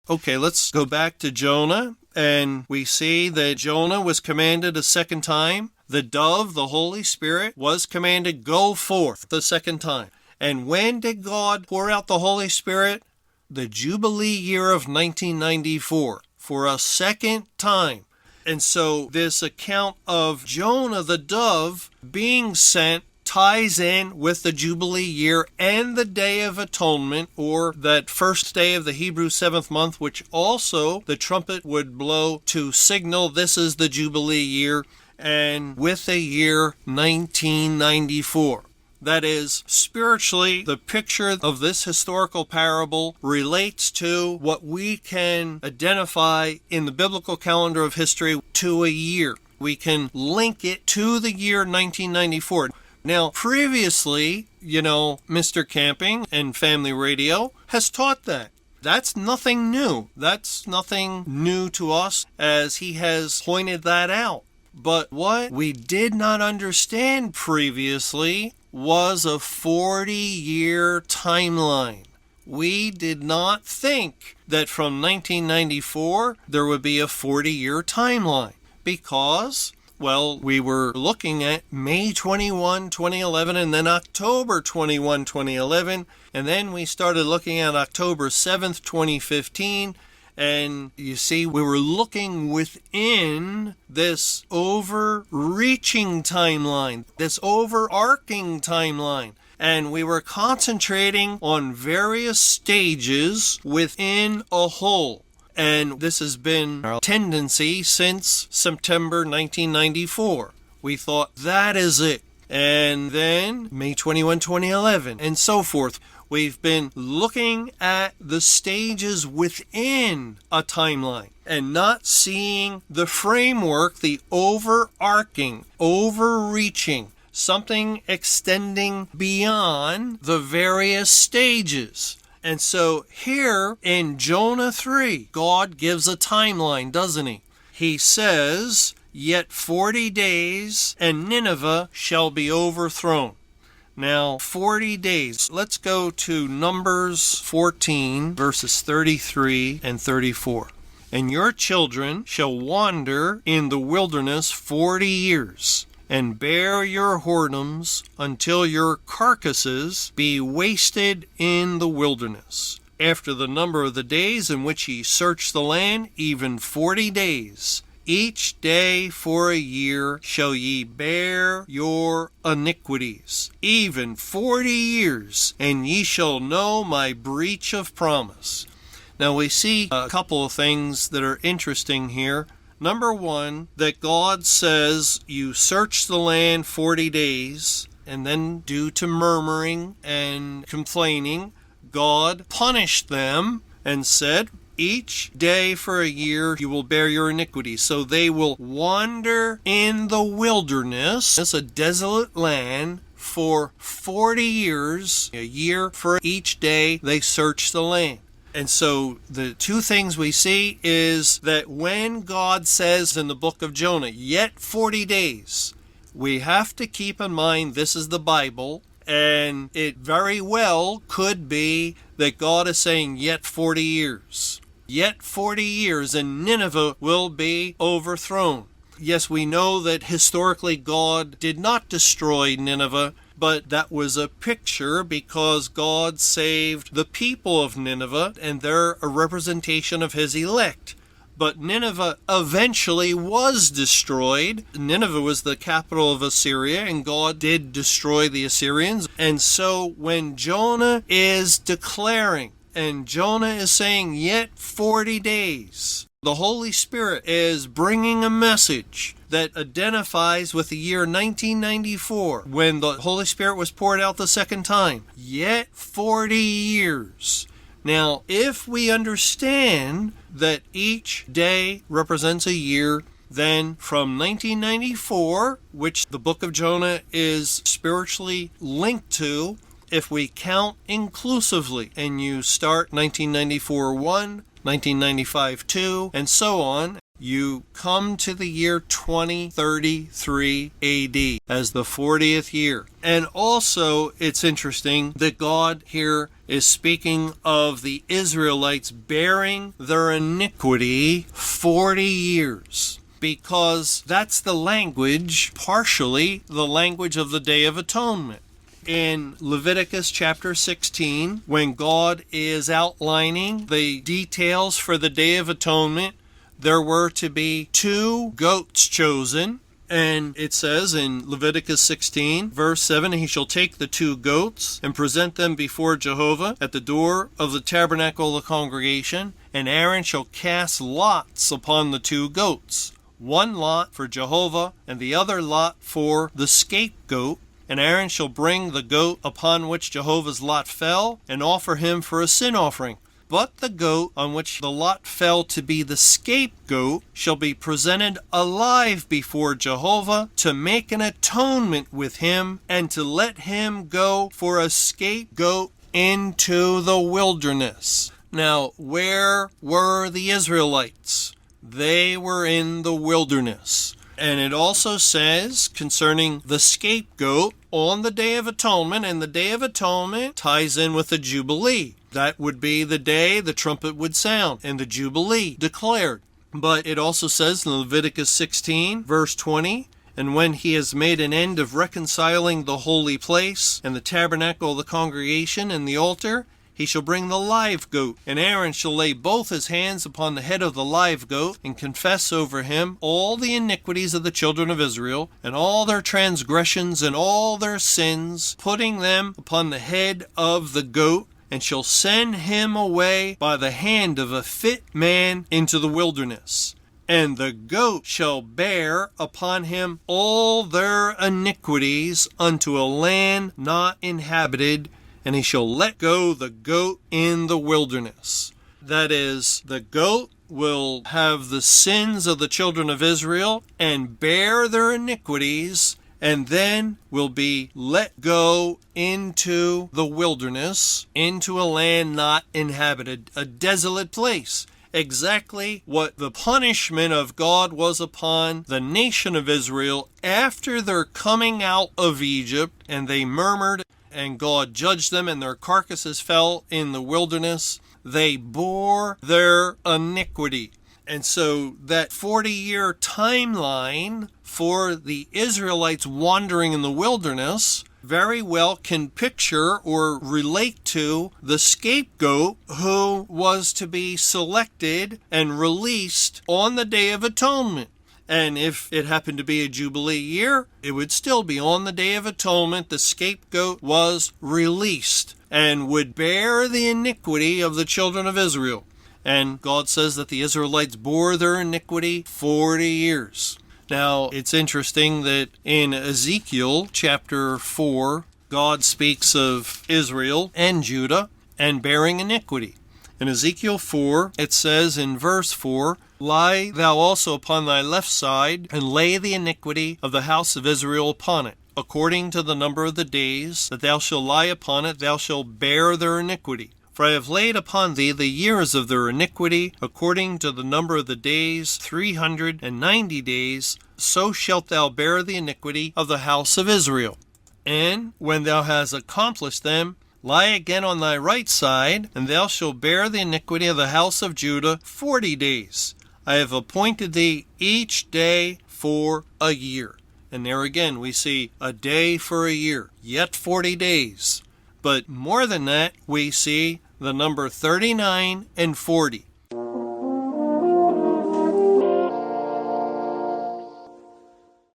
Okay, let's go back to Jonah, and we see that Jonah was commanded a second time. The dove, the Holy Spirit, was commanded, go forth the second time. And when did God pour out the Holy Spirit? The Jubilee year of 1994, for a second time. And so this account of Jonah the dove being sent ties in with the Jubilee year and the Day of Atonement, or that first day of the Hebrew 7th month, which also the trumpet would blow to signal this is the Jubilee year, and with the year 1994. That is, spiritually, the picture of this historical parable relates to what we can identify in the biblical calendar of history to a year. We can link it to the year 1994. Now, previously, Mr. Camping and Family Radio has taught that. That's nothing new. That's nothing new to us, as he has pointed that out. But what we did not understand previously was a 40-year timeline. We did not think that from 1994 there would be a 40-year timeline because, we were looking at May 21, 2011, and then October 21, 2011, and then we started looking at October 7th, 2015, and you see, we were looking within this overreaching timeline, this overarching timeline, and we were concentrating on various stages within a whole. And this has been our tendency since September 1994. We thought that is it. And then May 21, 2011, and so forth. We've been looking at the stages within a timeline and not seeing the framework, the overarching, overreaching, something extending beyond the various stages. And so here in Jonah 3, God gives a timeline, doesn't he? He says, "Yet 40 days, and Nineveh shall be overthrown." Now, 40 days. Let's go to Numbers 14, verses 33 and 34. "And your children shall wander in the wilderness 40 years, and bear your whoredoms until your carcasses be wasted in the wilderness. After the number of the days in which ye search the land, even 40 days, each day for a year shall ye bear your iniquities, even 40 years, and ye shall know my breach of promise." Now we see a couple of things that are interesting here. Number one, that God says you search the land 40 days, and then due to murmuring and complaining, God punished them and said, each day for a year you will bear your iniquity. So they will wander in the wilderness, it's a desolate land, for 40 years, a year for each day they search the land. And so the two things we see is that when God says in the book of Jonah, yet 40 days, we have to keep in mind this is the Bible, and it very well could be that God is saying yet 40 years. Yet 40 years, and Nineveh will be overthrown. Yes, we know that historically God did not destroy Nineveh, but that was a picture because God saved the people of Nineveh, and they're a representation of his elect. But Nineveh eventually was destroyed. Nineveh was the capital of Assyria, and God did destroy the Assyrians. And so when Jonah is declaring, and Jonah is saying, yet 40 days, the Holy Spirit is bringing a message that identifies with the year 1994, when the Holy Spirit was poured out the second time. Yet 40 years. Now, if we understand that each day represents a year, then from 1994, which the book of Jonah is spiritually linked to, if we count inclusively, and you start 1994 1, 1995 2, and so on, you come to the year 2033 AD as the 40th year. And also, it's interesting that God here is speaking of the Israelites bearing their iniquity 40 years. Because that's the language, partially the language of the Day of Atonement. In Leviticus chapter 16, when God is outlining the details for the Day of Atonement, there were to be 2 goats chosen. And it says in Leviticus 16, verse 7, he shall take the 2 goats and present them before Jehovah at the door of the tabernacle of the congregation, and Aaron shall cast lots upon the 2 goats. 1 lot for Jehovah, and the other lot for the scapegoat. And Aaron shall bring the goat upon which Jehovah's lot fell, and offer him for a sin offering. But the goat on which the lot fell to be the scapegoat shall be presented alive before Jehovah to make an atonement with him, and to let him go for a scapegoat into the wilderness. Now, where were the Israelites? They were in the wilderness. And it also says concerning the scapegoat on the Day of Atonement, and the Day of Atonement ties in with the Jubilee. That would be the day the trumpet would sound and the Jubilee declared. But it also says in Leviticus 16, verse 20, and when he has made an end of reconciling the holy place and the tabernacle of the congregation and the altar, he shall bring the live goat, and Aaron shall lay both his hands upon the head of the live goat, and confess over him all the iniquities of the children of Israel, and all their transgressions and all their sins, putting them upon the head of the goat, and shall send him away by the hand of a fit man into the wilderness. And the goat shall bear upon him all their iniquities unto a land not inhabited, and he shall let go the goat in the wilderness. That is, the goat will have the sins of the children of Israel and bear their iniquities, and then will be let go into the wilderness, into a land not inhabited, a desolate place. Exactly what the punishment of God was upon the nation of Israel after their coming out of Egypt, and they murmured, and God judged them, and their carcasses fell in the wilderness. They bore their iniquity. And so that 40-year timeline for the Israelites wandering in the wilderness very well can picture or relate to the scapegoat who was to be selected and released on the Day of Atonement. And if it happened to be a Jubilee year, it would still be on the Day of Atonement. The scapegoat was released and would bear the iniquity of the children of Israel. And God says that the Israelites bore their iniquity 40 years. Now, it's interesting that in Ezekiel chapter 4, God speaks of Israel and Judah and bearing iniquity. In Ezekiel 4, it says in verse 4, Lie thou also upon thy left side, and lay the iniquity of the house of Israel upon it. According to the number of the days that thou shalt lie upon it, thou shalt bear their iniquity. For I have laid upon thee the years of their iniquity, according to the number of the days, 390 days, so shalt thou bear the iniquity of the house of Israel. And when thou hast accomplished them, lie again on thy right side, and thou shalt bear the iniquity of the house of Judah 40 days. I have appointed thee each day for a year. And there again we see a day for a year, yet 40 days. But more than that, we see the number 39 and 40.